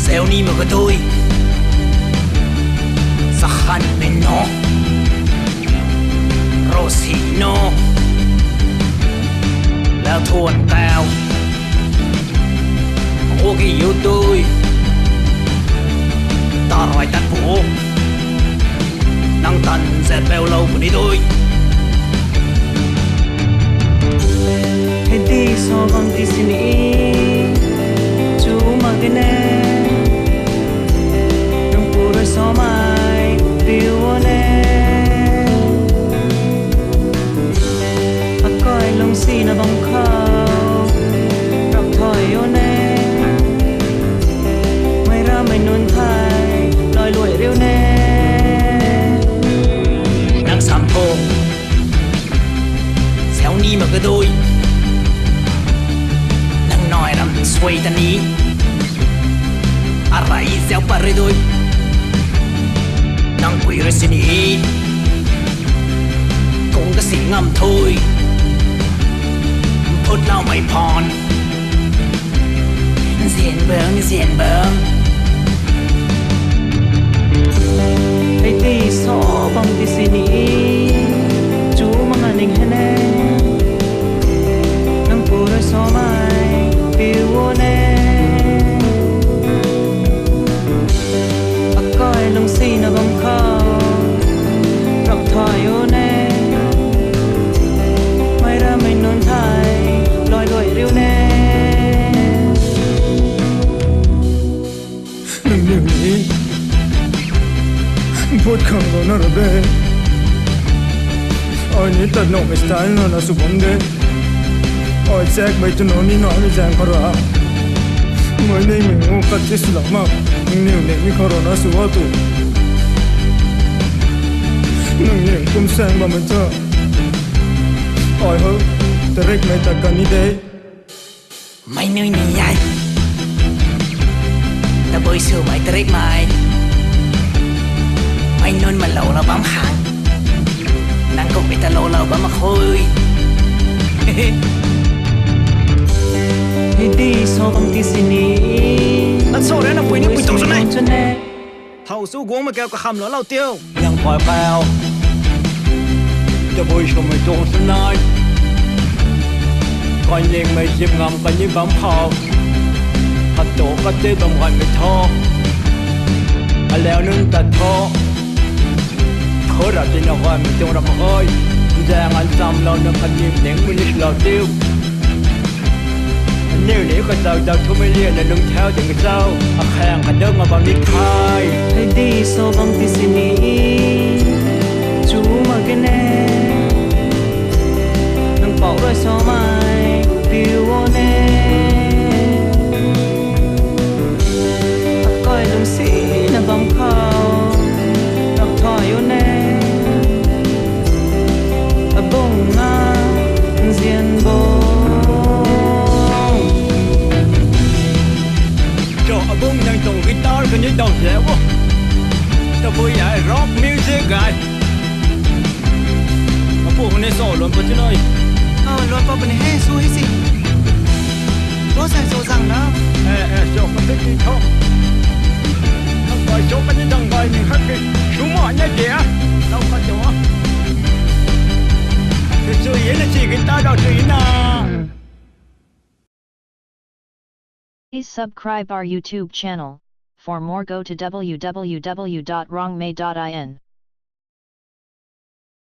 Seo ni mà có tôi Sakhan Menno Rosino Lao thuần tao Ô cái yêu tôi Ta rồi tắt vũ Năng tần dệt bèo lâu của đi tôi Hãy đi so bằng tí xin ý Chú mà cái nè so mai điều nè à coi lòng xì na bóng khao gặp thỏi yêu nè mày ra mày nôn thai lòi lụi riêu nè đang sắm thô xéo ni mà cái đôi đang nói làm xoay ta ní à rải xéo bà rơi đôi năng quỷ rồi xin ý cũng có xỉ ngầm thôi phút nào mày phòn diện bướng hãy đi so bằng tí xin ý chú mà ngàn đình hên nè năng phụ rồi so mai phiêu nè coi lòng xì na bóng khao gặp thỏi yêu nè mày ra mình nôn thai lòi lụi riêu nè đừng nghĩ phút không có nó rồi bé ôi ní tật nổ cái style nó là sụp bóng đế ôi chắc bây giờ nó ní nói đi giang khó ra mới đây mình ngô cắt chết lắm mà nếu để mi khó nó sụp vào tủ nâng nhẹ cũng sang mà mình cho ôi hơ ta rách mày ta cần đi đấy mày nơi này ai ta bơi sửa mày ta rách mày nôn mà lâu là bám hàng nàng cũng bị ta lâu bám mà khôi hãy đi so bằng tí xin ý anh số đấy là quỷ những quỷ tổ số này nè thầu số uống mà kêu cả khăm lỡ lao tiêuยังคอยแปลวจะบุยชมไม่จงสนายก่อนยิงไม่ชิมงำกันยิ่งบังพอขัดโตก็เจ๊ต้องกันไม่ท้อแล้วนึงตัดท้อเขาเราจะนอนไม่จงรับเฮ้ยแจงอันซ้ำเราเนื้อกันยิ่งเด้งไม่ลิชเราติ้วnếu nếu có sao đâu thu mới liền là lưng theo từng cái sao ác hàng cả đơn mà vào nít khai hãy đi so bằng tí xin ý chú mà cái nè đừng bỏ rồi so mai phiêu nè coi lòng xí là bóng khao gặp thỏi yêu nè bông nga diện bông bông đang tụng guitar cái những đầu dẻo quá, ta vui vậy rock music guy, mà phụ con này solo luôn bớt chứ nơi, luôn vào bên hè xuôi gì, có sai số rằng đó, chỗ con thích đi thôi, không phải chỗ bên những thằng gọi mình khác cái, số mọi nhá chị á, đâu có chỗ, thì suy nghĩ là chỉ guitar đâu suy nghĩ nào. Please subscribe our YouTube channel. For more, go to www.wrongmay.in.